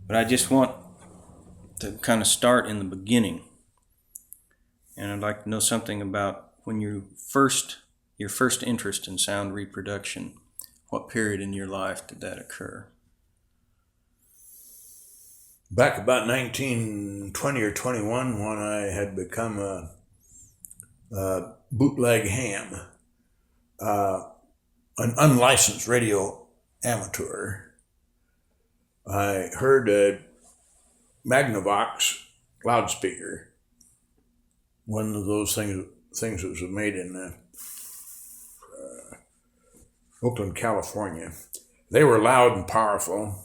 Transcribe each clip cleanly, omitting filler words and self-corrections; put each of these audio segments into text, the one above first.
But I just want to kind of start in the beginning. And I'd like to know something about when your first interest in sound reproduction. What period in your life did that occur? Back about 1920 or 21, when I had become a bootleg ham, an unlicensed radio amateur, I heard a Magnavox loudspeaker, one of those things that was made in Oakland, California. They were loud and powerful,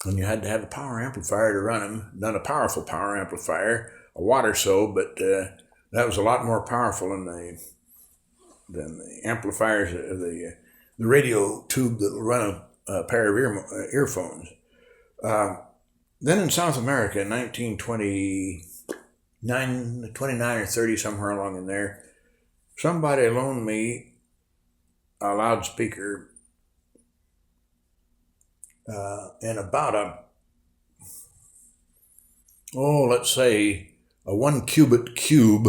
and you had to have a power amplifier to run them. Not a powerful power amplifier, a watt or so, but that was a lot more powerful than the amplifiers, the radio tube that will run a pair of earphones. Then in South America in 29 or 30, somewhere along in there, somebody loaned me a loudspeaker and about let's say a 1 cubit cube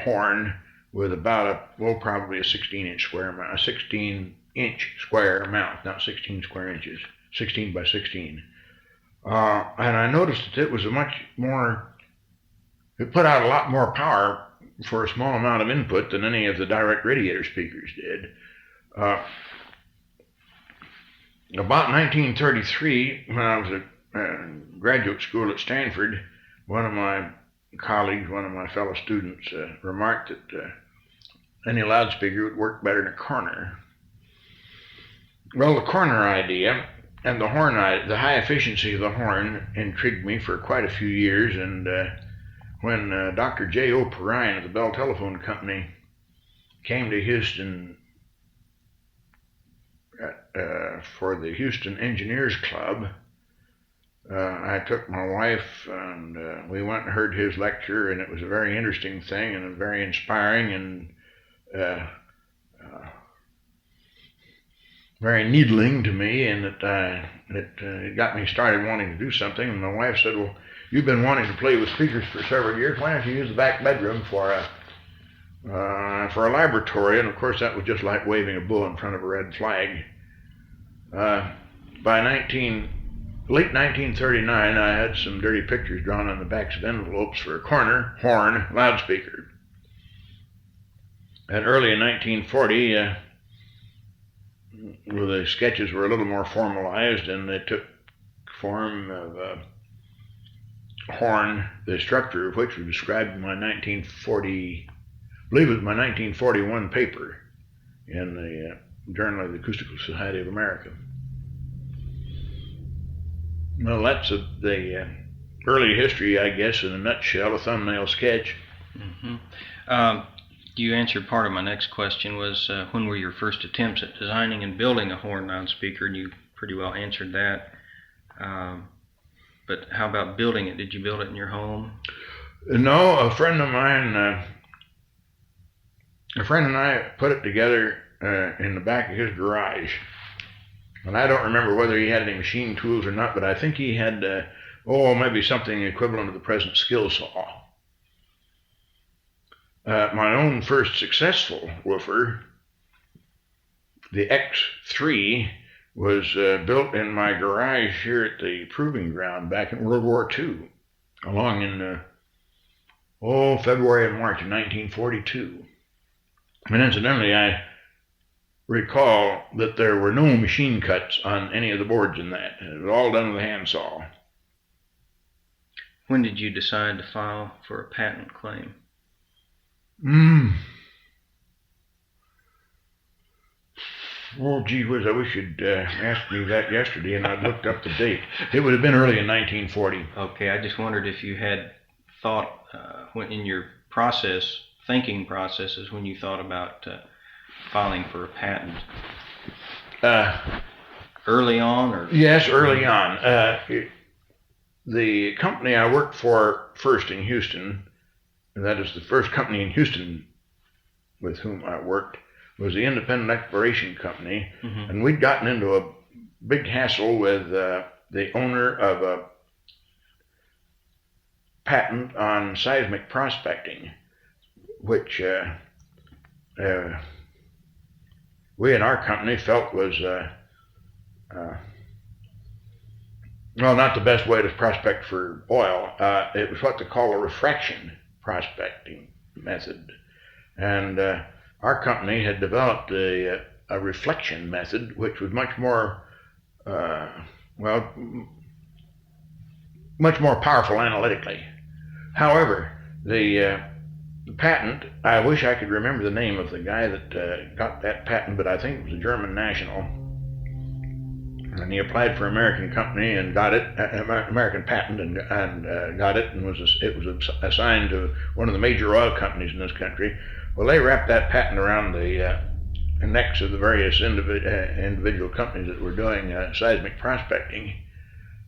horn with about probably a 16-inch square amount, a 16-inch square amount, not 16 square inches, 16 by 16. And I noticed that it was it put out a lot more power for a small amount of input than any of the direct radiator speakers did. About 1933, when I was at graduate school at Stanford, one of my colleagues, one of my fellow students, remarked that any loudspeaker would work better in a corner. Well, the corner idea and the high efficiency of the horn intrigued me for quite a few years, and when Dr. J. O. Perrine of the Bell Telephone Company came to Houston for the Houston Engineers Club, I took my wife and we went and heard his lecture, and it was a very interesting thing and very inspiring and very needling to me, and it got me started wanting to do something. And my wife said, "Well, you've been wanting to play with speakers for several years. Why don't you use the back bedroom for a laboratory?" And of course, that was just like waving a bull in front of a red flag. By late 1939, I had some dirty pictures drawn on the backs of envelopes for a corner horn loudspeaker. And early in 1940, the sketches were a little more formalized, and they took form of a horn, the structure of which was described in my 1941 paper in the Journal of the Acoustical Society of America. Well, that's the early history, I guess, in a nutshell, a thumbnail sketch. Mm-hmm. You answered part of my next question, was when were your first attempts at designing and building a horn loudspeaker, and you pretty well answered that. But how about building it? Did you build it in your home? No, a friend and I put it together in the back of his garage. And I don't remember whether he had any machine tools or not, but I think he had, maybe something equivalent to the present skill saw. My own first successful woofer, the X3, was built in my garage here at the Proving Ground back in World War II, along in February and March of 1942. And incidentally, I recall that there were no machine cuts on any of the boards in that. It was all done with a handsaw. When did you decide to file for a patent claim? Oh, gee whiz, I wish you'd asked me that yesterday, and I'd looked up the date. It would have been early in 1940. Okay, I just wondered if you had thought, when in your thinking processes, when you thought about filing for a patent. Early on, or? Yes, early on. The company I worked for first in Houston, and that is the first company in Houston with whom I worked, was the Independent Exploration Company. Mm-hmm. And we'd gotten into a big hassle with the owner of a patent on seismic prospecting, which we in our company felt was well, not the best way to prospect for oil. It was what they call a refraction prospecting method. And our company had developed a reflection method, which was much more, much more powerful analytically. However, the patent, I wish I could remember the name of the guy that got that patent, but I think it was a German national. And he applied for American company and got it, American patent, and got it, and it was assigned to one of the major oil companies in this country. Well, they wrapped that patent around the necks of the various individual companies that were doing seismic prospecting,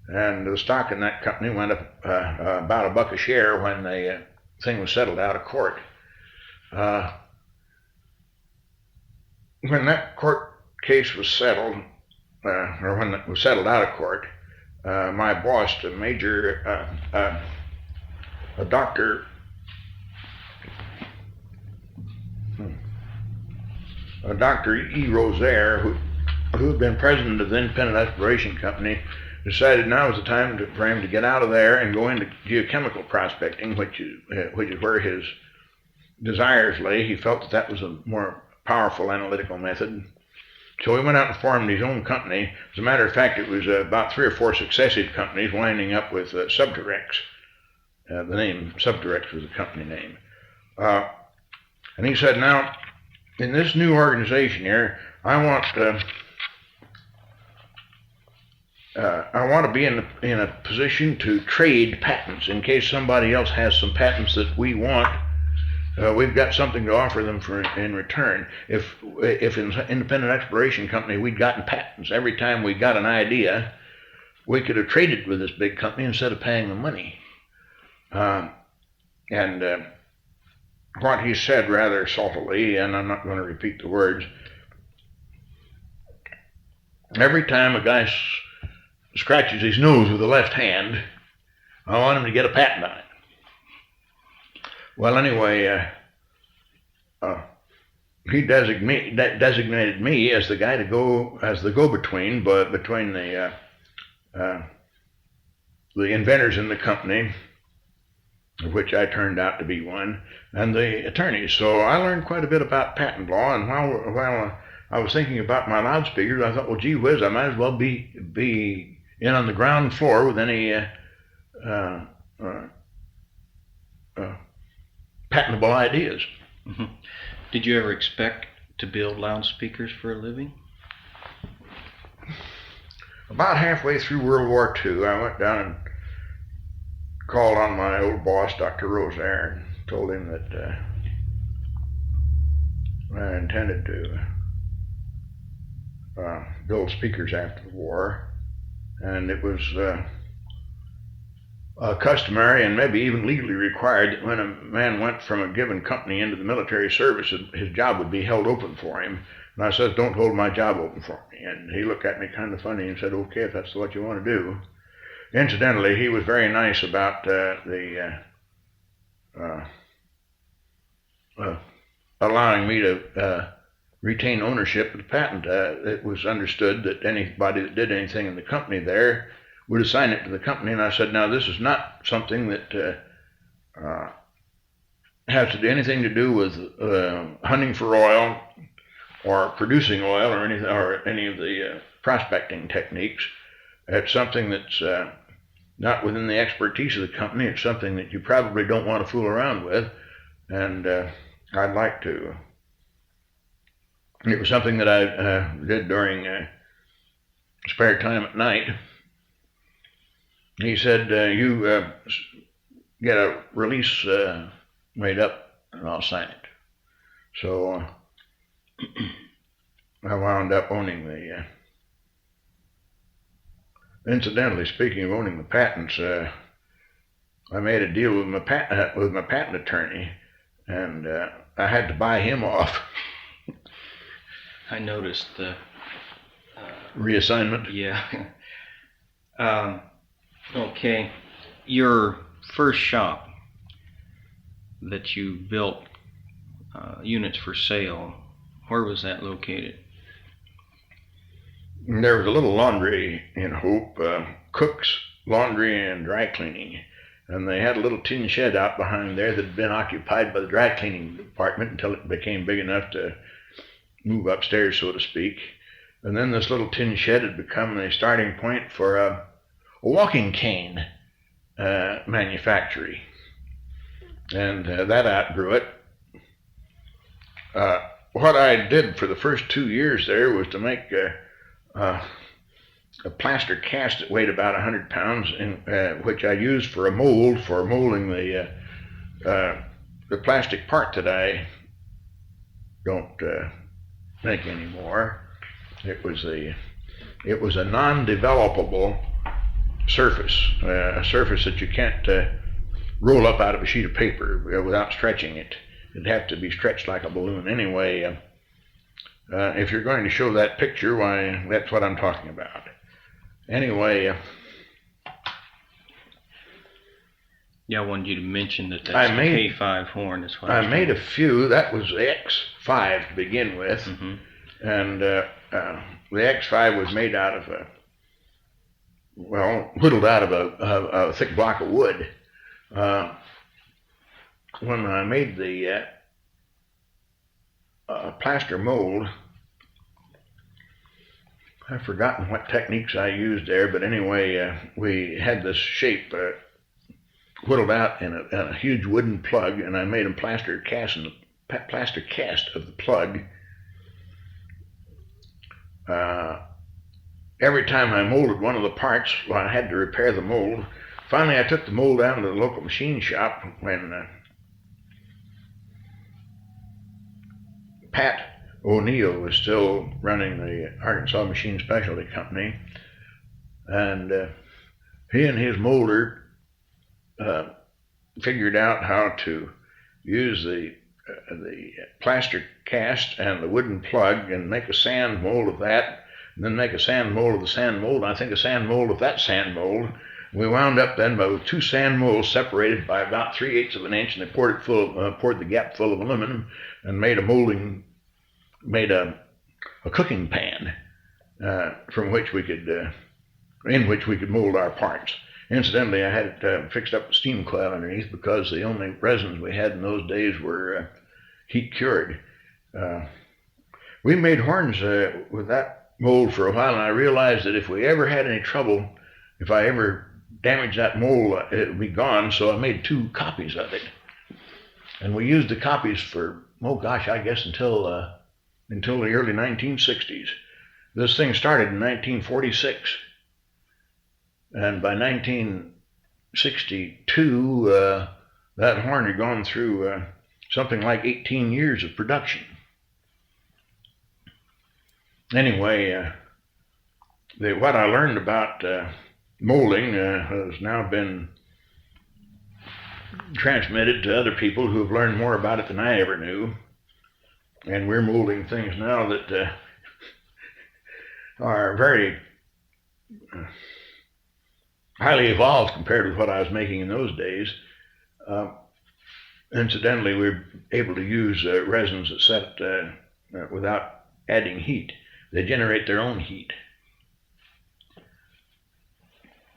and the stock in that company went up about $1 a share when the thing was settled out of court. When that court case was settled, or when it was settled out of court, my boss, a major, a doctor, Dr. E. Rosaire, who had been president of the Independent Exploration Company, decided now was the time for him to get out of there and go into geochemical prospecting, which is where his desires lay. He felt that was a more powerful analytical method. So he went out and formed his own company. As a matter of fact, it was about 3 or 4 successive companies winding up with Subdirex. The name Subdirex was the company name. And he said, now, in this new organization here, I want to be in a position to trade patents in case somebody else has some patents that we want. We've got something to offer them in return. If in an independent exploration company we'd gotten patents every time we got an idea, we could have traded with this big company instead of paying them money. And what he said rather saltily, and I'm not going to repeat the words, every time a guy scratches his nose with the left hand, I want him to get a patent on it. Well, anyway, he designated me as the guy to go as the go-between, but between the inventors in the company, of which I turned out to be one, and the attorneys. So I learned quite a bit about patent law. And while I was thinking about my loudspeakers, I thought, well, gee whiz, I might as well be in on the ground floor with any patentable ideas. Mm-hmm. Did you ever expect to build loudspeakers for a living? About halfway through World War II, I went down and called on my old boss, Dr. Rosaire, and told him that I intended to build speakers after the war, and it was customary and maybe even legally required that when a man went from a given company into the military service, his job would be held open for him. And I said, don't hold my job open for me. And he looked at me kind of funny and said, okay, if that's what you want to do. Incidentally, he was very nice about allowing me to retain ownership of the patent. It was understood that anybody that did anything in the company there would assign it to the company, and I said, now this is not something that has to do anything to do with hunting for oil or producing oil or any of the prospecting techniques. It's something that's not within the expertise of the company. It's something that you probably don't want to fool around with, and I'd like to. It was something that I did during spare time at night. He said, you get a release made up and I'll sign it. So I wound up owning the, incidentally speaking of owning the patents, I made a deal with my patent attorney, and I had to buy him off. I noticed the reassignment. Yeah. Okay, your first shop that you built units for sale, where was that located? There was a little laundry in Hope, Cook's Laundry and Dry Cleaning, and they had a little tin shed out behind there that had been occupied by the dry cleaning department until it became big enough to move upstairs, so to speak. And then this little tin shed had become the starting point for a walking cane manufactory, and that outgrew it. What I did for the first 2 years there was to make a plaster cast that weighed about 100 pounds, which I used for a mold for molding the plastic part that I don't make anymore. It was a non-developable surface, a surface that you can't roll up out of a sheet of paper without stretching it. It'd have to be stretched like a balloon. Anyway, if you're going to show that picture, why, that's what I'm talking about. Anyway, Yeah, I wanted you to mention that that's I made- the K5 horn. That's what I made a few. That was the X5 to begin with, Mm-hmm. and the X5 was made out of whittled out of a thick block of wood. When I made the plaster mold, I've forgotten what techniques I used there, but anyway, we had this shape whittled out in a huge wooden plug, and I made a plaster cast of the plug. Every time I molded one of the parts, I had to repair the mold. Finally, I took the mold down to the local machine shop when Pat O'Neill was still running the Arkansas Machine Specialty Company, and he and his molder figured out how to use the plaster cast and the wooden plug and make a sand mold of that, and then make a sand mold of the sand mold, and I think a sand mold of that sand mold. We wound up then with 2 sand molds separated by about 3/8 of an inch, and they poured the gap full of aluminum and made a cooking pan in which we could mold our parts. Incidentally, I had it fixed up with steam coil underneath because the only resins we had in those days were heat cured. We made horns with that mold for a while, and I realized that if we ever had any trouble, if I ever damaged that mold, it would be gone, so I made 2 copies of it. And we used the copies for, I guess until the early 1960s. This thing started in 1946. And by 1962, that horn had gone through something like 18 years of production. Anyway, what I learned about molding has now been transmitted to other people who have learned more about it than I ever knew. And we're molding things now that are very highly evolved compared with what I was making in those days. Incidentally, we're able to use resins that set without adding heat. They generate their own heat.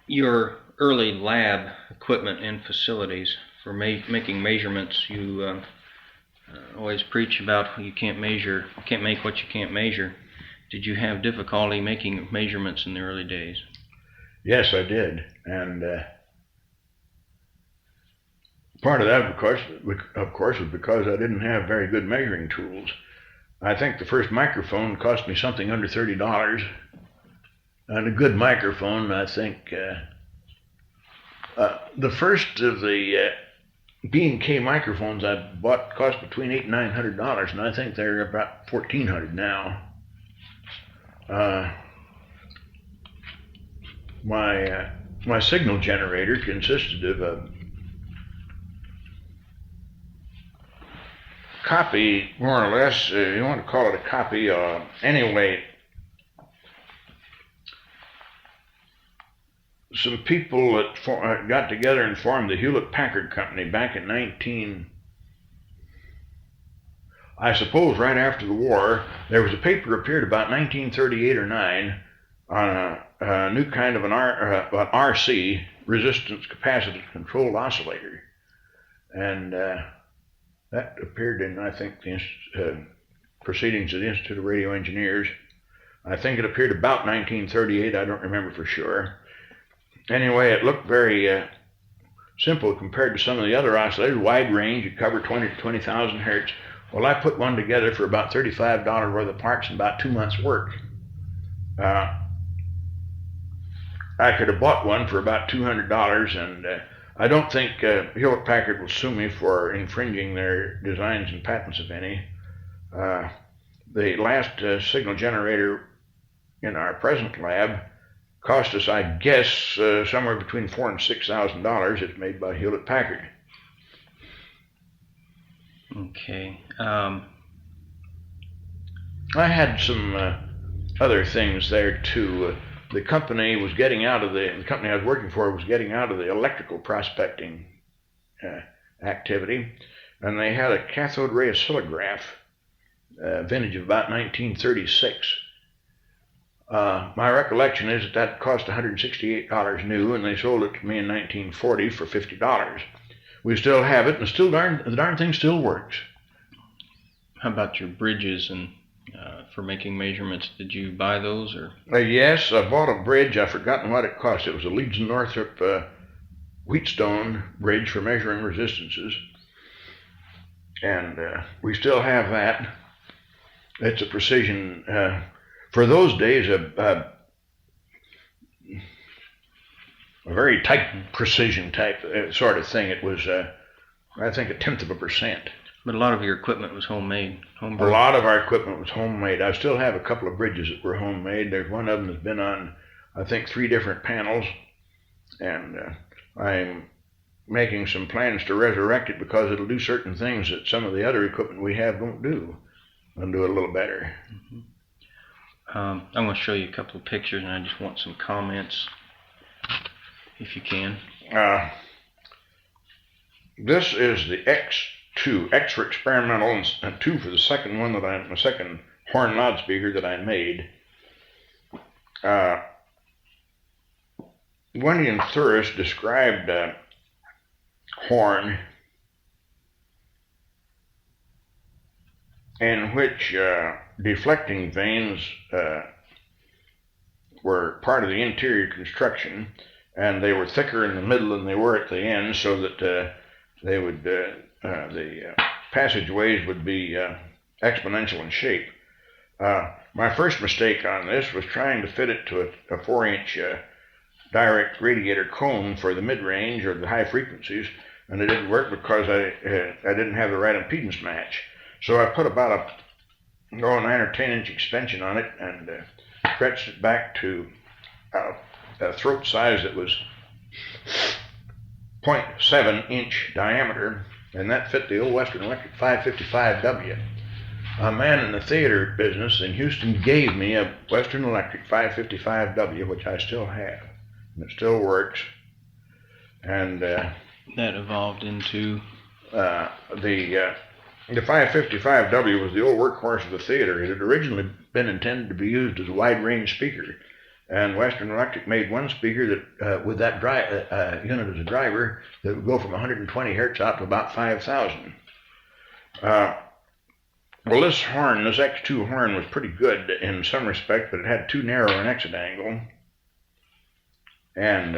Your early lab equipment and facilities for making measurements, you always preach about you can't make what you can't measure. Did you have difficulty making measurements in the early days? Yes, I did, and part of that, of course, was because I didn't have very good measuring tools. I think the first microphone cost me something under $30, and a good microphone, I think, the first of the B&K microphones I bought cost between $800 and $900, and I think they're about $1,400 now. My signal generator consisted of a copy, more or less, you want to call it a copy, anyway. some people that got together and formed the Hewlett-Packard Company back in I suppose right after the war. There was a paper appeared about 1938 or 9 on a new kind of an RC, resistance capacitance controlled oscillator, and that appeared in, I think, the Proceedings of the Institute of Radio Engineers. I think it appeared about 1938. I don't remember for sure. Anyway, it looked very simple compared to some of the other oscillators. Wide range, it covered 20 to 20,000 hertz. Well, I put one together for about $35 worth of parts in about 2 months' work. I could have bought one for about $200, and I don't think Hewlett-Packard will sue me for infringing their designs and patents, if any. The last signal generator in our present lab cost us, I guess, somewhere between $4,000 and $6,000. It's made by Hewlett-Packard. Okay. I had some other things there too. The company I was working for was getting out of the electrical prospecting activity, and they had a cathode ray oscillograph, vintage of about 1936. My recollection is that cost $168 new, and they sold it to me in 1940 for $50. We still have it, and the darn thing still works. How about your bridges and for making measurements? Did you buy those, or? Yes, I bought a bridge. I've forgotten what it cost. It was a Leeds and Northrop Wheatstone bridge for measuring resistances, and we still have that. It's a precision. For those days, a very tight precision type sort of thing. It was, I think, 1/10%. But a lot of your equipment was homemade. A lot of our equipment was homemade. I still have a couple of bridges that were homemade. There's one of them that's been on, I think, 3 different panels, and I'm making some plans to resurrect it because it'll do certain things that some of the other equipment we have won't do, and do it a little better. Mm-hmm. I'm going to show you a couple of pictures, and I just want some comments, if you can. This is the X2, X for experimental and 2 for the second one the second horn loudspeaker that I made. Wendy and Thuris described horn in which deflecting vanes were part of the interior construction, and they were thicker in the middle than they were at the end, so that they would the passageways would be exponential in shape. My first mistake on this was trying to fit it to a 4-inch direct radiator cone for the mid-range or the high frequencies, and it didn't work because I didn't have the right impedance match. So I put about a 9 or 10-inch extension on it and stretched it back to a throat size that was 0.7-inch diameter, and that fit the old Western Electric 555W. A man in the theater business in Houston gave me a Western Electric 555W, which I still have, and it still works. And that evolved into the 555W was the old workhorse of the theater. It had originally been intended to be used as a wide-range speaker, and Western Electric made one speaker that, with that unit as a driver, that would go from 120 hertz out to about 5,000. Well, this X2 horn was pretty good in some respect, but it had too narrow an exit angle, and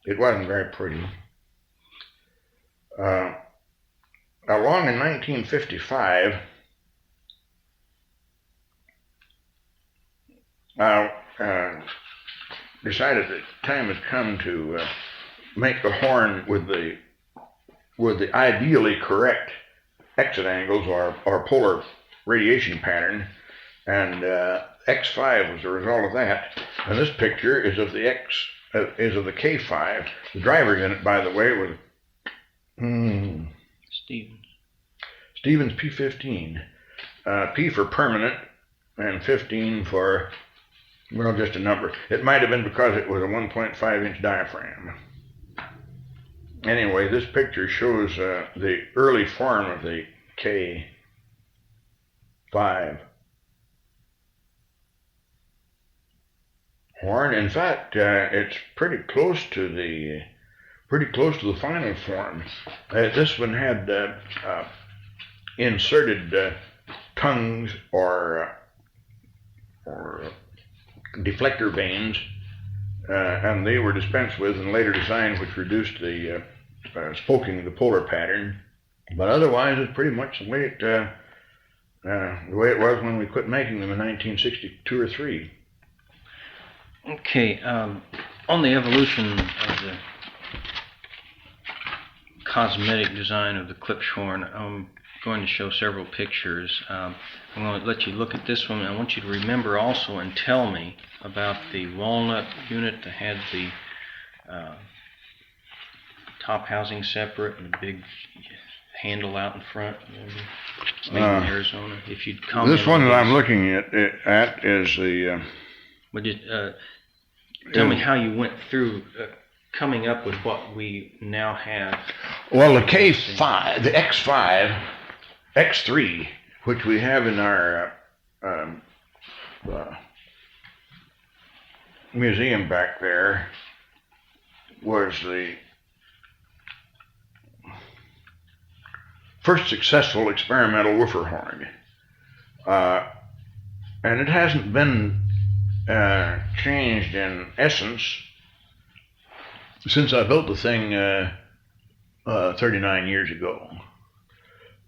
it wasn't very pretty. Along in 1955, I decided that time had come to make the horn with the ideally correct exit angles or polar radiation pattern, and X5 was the result of that. And this picture is of the K5. The driver in it, by the way, was Stevens P15. P for permanent and 15 for Well, just a number. It might have been because it was a 1.5-inch diaphragm. Anyway, this picture shows the early form of the K5 horn. In fact, it's pretty close to the final form. This one had inserted tongues or deflector vanes, and they were dispensed with in later designs, which reduced the spoking of the polar pattern. But otherwise, it's pretty much the way it was when we quit making them in 1962 or 3. Okay, on the evolution of the cosmetic design of the Klipsch horn, I'm going to show several pictures. I'm going to let you look at this one. I want you to remember also and tell me about the walnut unit that had the top housing separate and the big handle out in front. It's made in Arizona. If you'd comment. This one that I'm looking at is the. Would you tell me how you went through coming up with what we now have? Well, the K5, the X5, X3, which we have in our museum back there, was the first successful experimental woofer horn. And it hasn't been changed in essence since I built the thing 39 years ago.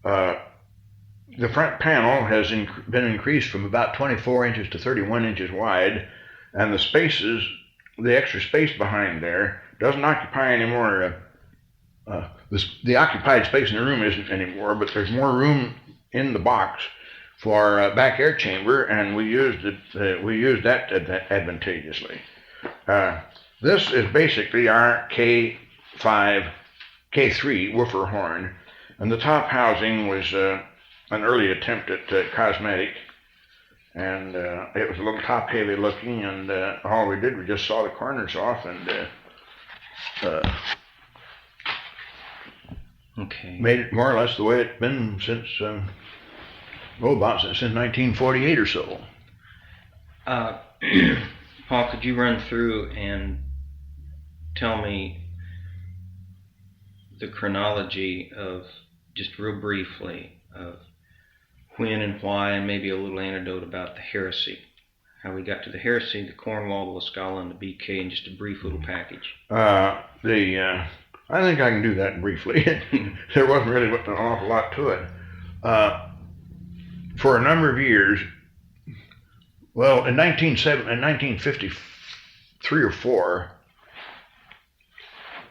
The front panel has been increased from about 24 inches to 31 inches wide, and the spaces, the extra space behind there, doesn't occupy any more. The occupied space in the room isn't anymore, but there's more room in the box for back air chamber, and we used that advantageously. This is basically our K3 woofer horn, and the top housing was an early attempt at cosmetic, and it was a little top heavy looking, and all we did was just saw the corners off and made it more or less the way it's been since since 1948 or so. Paul, could you run through and tell me the chronology of, just real briefly, of when and why, and maybe a little anecdote about the heresy, how we got to the heresy, the Cornwall, the La Scala, and the BK, in just a brief little package. I think I can do that briefly. There wasn't really an awful lot to it. For a number of years, well, in 1953 or 4,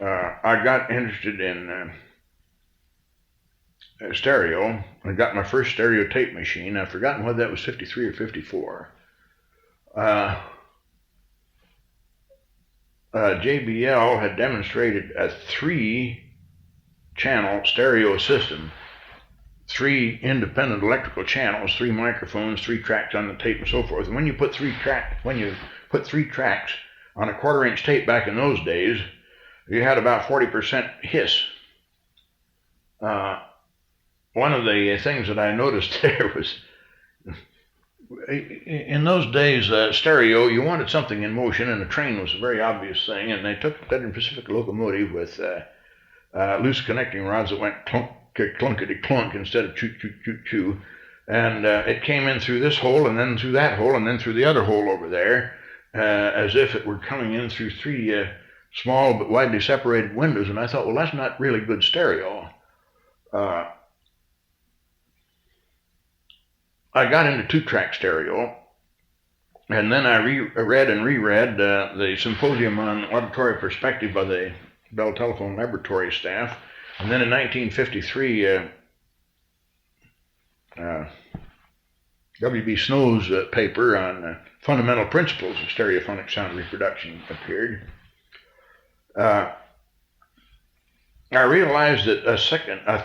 I got interested in stereo. I got my first stereo tape machine. I've forgotten whether that was 53 or 54. JBL had demonstrated a 3-channel stereo system, 3 independent electrical channels, 3 microphones, 3 tracks on the tape, and so forth. And when you put 3 tracks on a 1/4-inch tape back in those days, you had about 40% hiss. One of the things that I noticed there was, in those days, stereo, you wanted something in motion, and a train was a very obvious thing, and they took a Federal Pacific locomotive with loose connecting rods that went clunk, clunkety clunk instead of choo choo choo choo, and it came in through this hole, and then through that hole, and then through the other hole over there, as if it were coming in through 3 small but widely separated windows. And I thought, well, that's not really good stereo. I got into 2-track stereo, and then I reread the Symposium on Auditory Perspective by the Bell Telephone Laboratory staff. And then in 1953, W.B. Snow's paper on fundamental principles of stereophonic sound reproduction appeared. I realized that a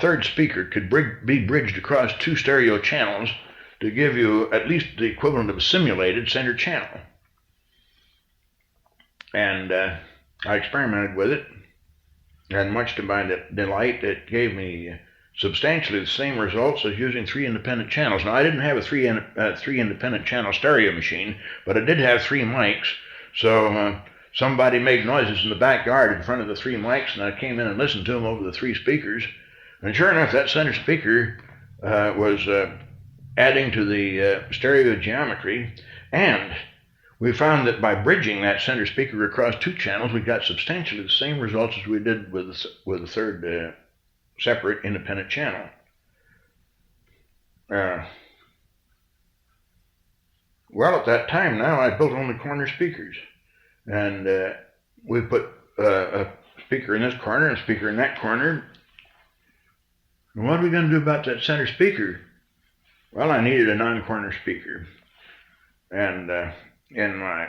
third speaker could be bridged across 2 stereo channels to give you at least the equivalent of a simulated center channel. and I experimented with it, and much to my delight, it gave me substantially the same results as using 3 independent channels. Now, I didn't have a three independent channel stereo machine, but I did have 3 mics, so somebody made noises in the backyard in front of the 3 mics, and I came in and listened to them over the 3 speakers, and sure enough, that center speaker was adding to the stereo geometry, and we found that by bridging that center speaker across 2 channels, we got substantially the same results as we did with the third separate independent channel. Well, at that time now, I built only corner speakers, and we put a speaker in this corner and a speaker in that corner. And what are we going to do about that center speaker? Well, I needed a non-corner speaker, and in my,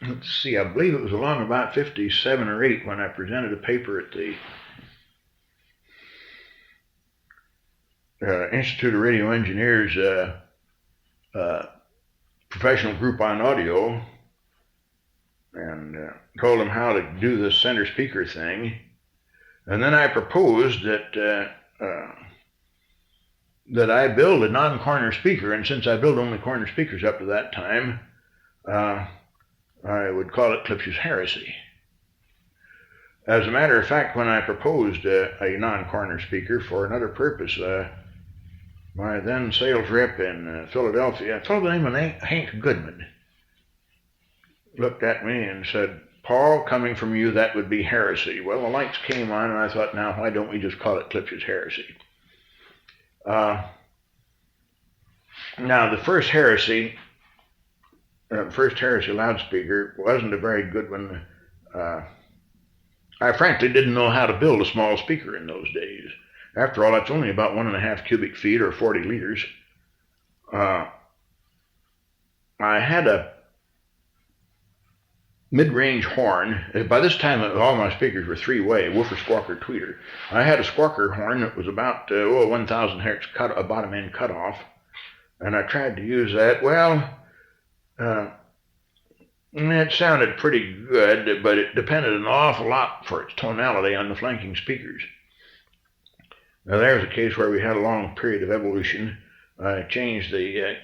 let's see, I believe it was along about 57 or 8 when I presented a paper at the Institute of Radio Engineers professional group on audio, and told them how to do this center speaker thing. And then I proposed that that I build a non-corner speaker, and since I built only corner speakers up to that time, I would call it Klipsch's heresy. As a matter of fact, when I proposed a non-corner speaker for another purpose, my then sales rep in Philadelphia, a fellow by the name of Hank Goodman, looked at me and said, "Paul, coming from you, that would be heresy." Well, the lights came on, and I thought, now, why don't we just call it Klipsch's heresy? Now, the first heresy loudspeaker wasn't a very good one. I frankly didn't know how to build a small speaker in those days. After all, that's only about 1.5 cubic feet or 40 liters. I had a mid-range horn. By this time, all my speakers were 3-way, woofer, squawker, tweeter. I had a squawker horn that was about 1,000 hertz a bottom end cutoff, and I tried to use that. Well, it sounded pretty good, but it depended an awful lot for its tonality on the flanking speakers. Now, there's a case where we had a long period of evolution. I changed the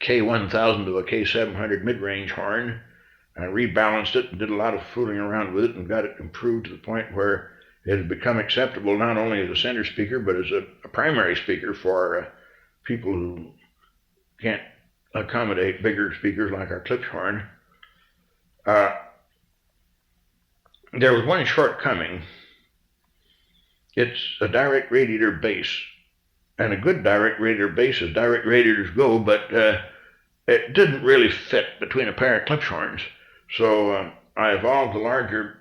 K1000 to a K700 mid-range horn. I rebalanced it and did a lot of fooling around with it and got it improved to the point where it had become acceptable not only as a center speaker, but as a primary speaker for people who can't accommodate bigger speakers like our Klipsch horn. There was one shortcoming. It's a direct radiator bass, and a good direct radiator bass as direct radiators go, but it didn't really fit between a pair of Klipsch horns. So I evolved a larger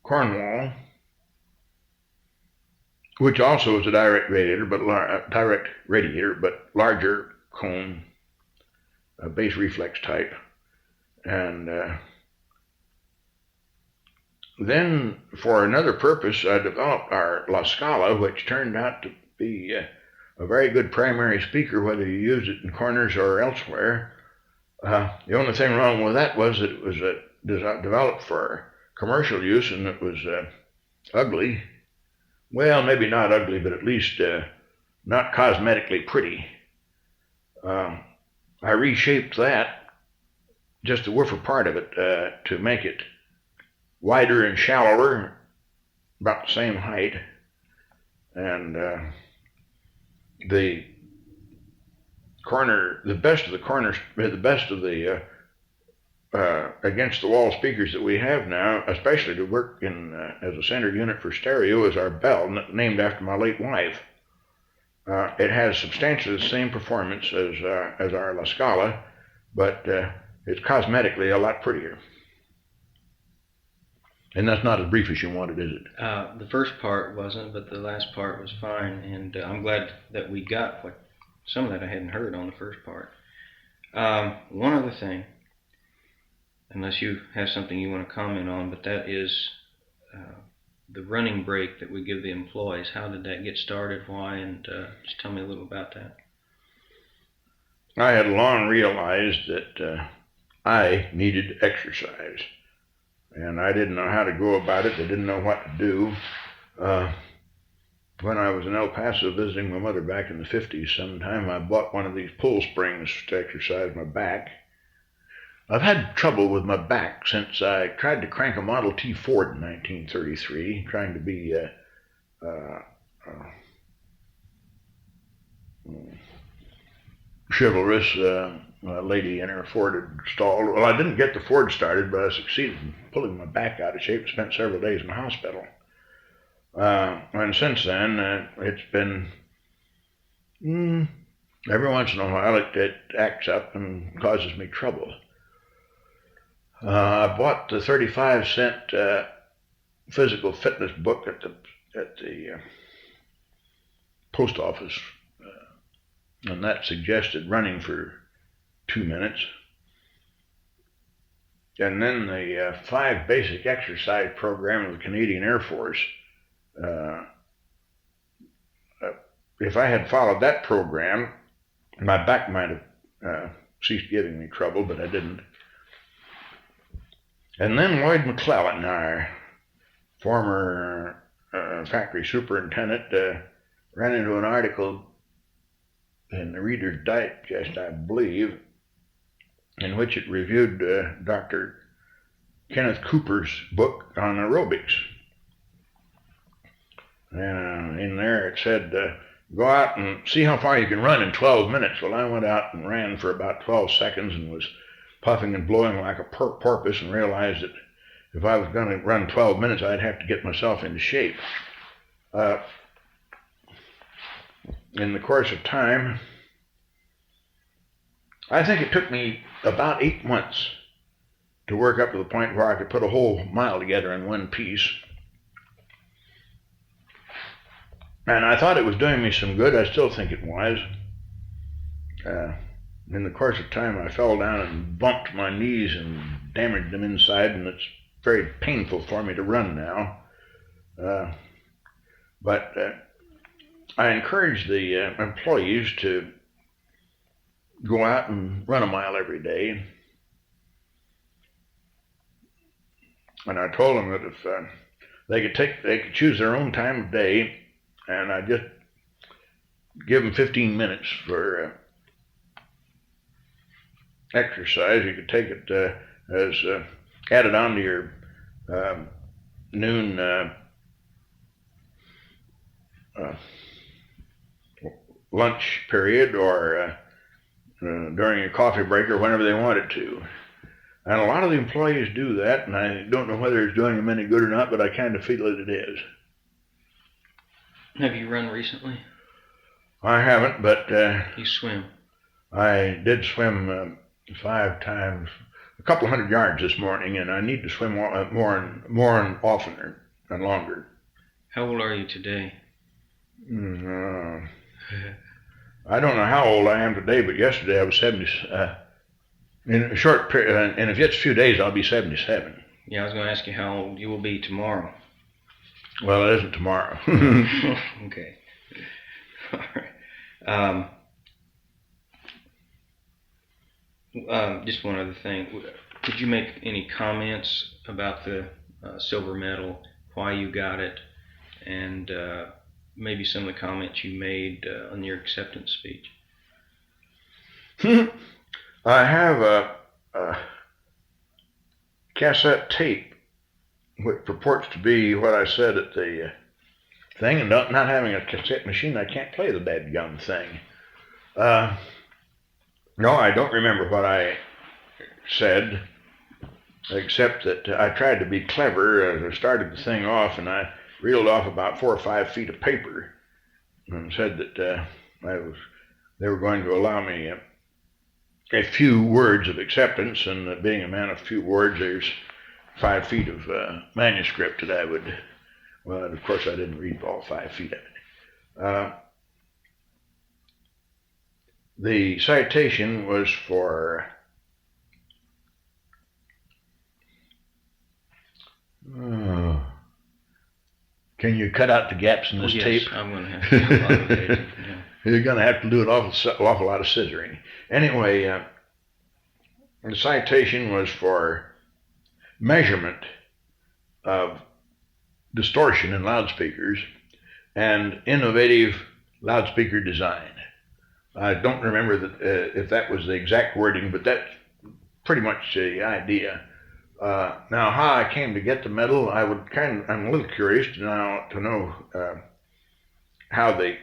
Cornwall, which also is a direct radiator, but larger cone, a bass reflex type, and then for another purpose, I developed our La Scala, which turned out to be a very good primary speaker, whether you used it in corners or elsewhere. The only thing wrong with that was that it was developed for commercial use, and it was ugly. Well, maybe not ugly, but at least not cosmetically pretty. I reshaped that, just the woofer part of it, to make it wider and shallower, about the same height, and the best of the against the wall speakers that we have now, especially to work in as a center unit for stereo, is our Bell, named after my late wife. It has substantially the same performance as our La Scala, but it's cosmetically a lot prettier. And that's not as brief as you wanted, is it? The first part wasn't, but the last part was fine, and I'm glad that we got some of that I hadn't heard on the first part. One other thing, unless you have something you want to comment on, but that is the running break that we give the employees. How did that get started? Why? And just tell me a little about that. I had long realized that I needed exercise. And I didn't know how to go about it. I didn't know what to do. When I was in El Paso visiting my mother back in the 50s sometime, I bought one of these pull springs to exercise my back. I've had trouble with my back since I tried to crank a Model T Ford in 1933, trying to be chivalrous lady in her Ford had stalled. Well, I didn't get the Ford started, but I succeeded in pulling my back out of shape. Spent several days in the hospital. And since then, it's been every once in a while it acts up and causes me trouble. I bought the 35-cent physical fitness book at the post office, and that suggested running for 2 minutes. And then the 5 basic exercise program of the Canadian Air Force. If I had followed that program, my back might have ceased giving me trouble, but I didn't. And then Lloyd McClellan, our former factory superintendent, ran into an article in the Reader's Digest, I believe, in which it reviewed Dr. Kenneth Cooper's book on aerobics. And in there it said, go out and see how far you can run in 12 minutes. Well, I went out and ran for about 12 seconds and was puffing and blowing like a porpoise, and realized that if I was going to run 12 minutes, I'd have to get myself into shape. In the course of time, I think it took me about 8 months to work up to the point where I could put a whole mile together in one piece. And I thought it was doing me some good. I still think it was. In the course of time, I fell down and bumped my knees and damaged them inside, and it's very painful for me to run now. But I encourage the employees to go out and run a mile every day. And I told them that if they could choose their own time of day, and I just give them 15 minutes for exercise. You could take it as added on to your noon lunch period, or during a coffee break, or whenever they wanted to. And a lot of the employees do that, and I don't know whether it's doing them any good or not, but I kind of feel that it is. Have you run recently? I haven't, but you swim. I did swim 5 times, a couple of 100 yards this morning, and I need to swim more and oftener and longer. How old are you today? I don't know how old I am today, but yesterday I was 70. In a short period, and if it's a few days, I'll be 77. Yeah, I was going to ask you how old you will be tomorrow. Well, it isn't tomorrow. Okay. All right. Just one other thing. Could you make any comments about the silver medal, why you got it, and maybe some of the comments you made on your acceptance speech? I have a cassette tape which purports to be what I said at the thing, and not having a cassette machine, I can't play the dadgum thing. No, I don't remember what I said, except that I tried to be clever as I started the thing off, and I reeled off about 4 or 5 feet of paper and said that they were going to allow me a few words of acceptance, and that being a man of few words, there's 5 feet of manuscript that I would, well, of course I didn't read all 5 feet of it. The citation was for can you cut out the gaps in this tape? Yes, I'm going to have to do a lot of it. Yeah. You're going to have to do an awful lot of scissoring. Anyway, The citation was for measurement of distortion in loudspeakers and innovative loudspeaker design. I don't remember if that was the exact wording, but that's pretty much the idea. Now, how I came to get the medal, I'm a little curious now to know how the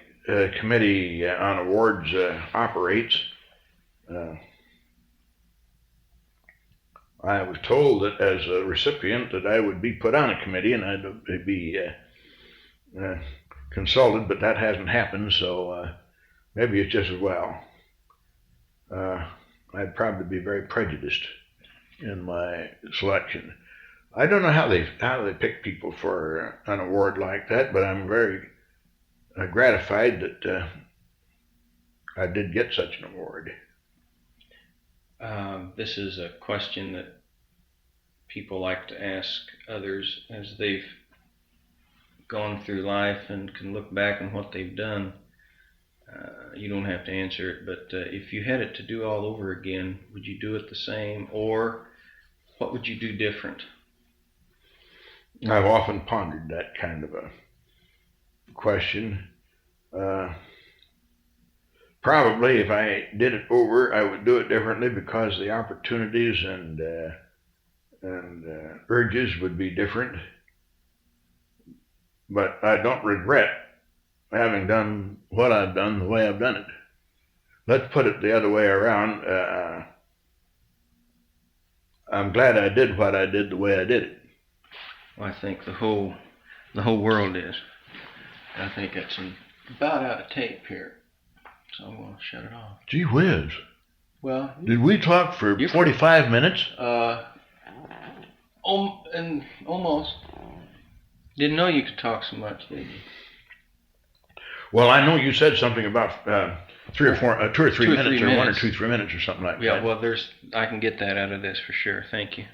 Committee on Awards operates. I was told that as a recipient that I would be put on a committee and I'd be consulted, but that hasn't happened, so maybe it's just as well. I'd probably be very prejudiced in my selection. I don't know how they pick people for an award like that, but I'm very gratified that I did get such an award. This is a question that people like to ask others as they've gone through life and can look back on what they've done. You don't have to answer it, but if you had it to do all over again, would you do it the same, or what would you do different? I've often pondered that kind of a question. Probably if I did it over, I would do it differently because the opportunities and urges would be different. But I don't regret having done what I've done the way I've done it. Let's put it the other way around. I'm glad I did what I did the way I did it. Well, I think the whole world is. I think it's about out of tape here, so I'm going to shut it off. Gee whiz. Well, did we talk for 45 minutes? And almost. Didn't know you could talk so much, did you? Well, I know you said something about 2 or 3 minutes, or 1 or 2 or 3 minutes, or something like that. Yeah, well, I can get that out of this for sure. Thank you.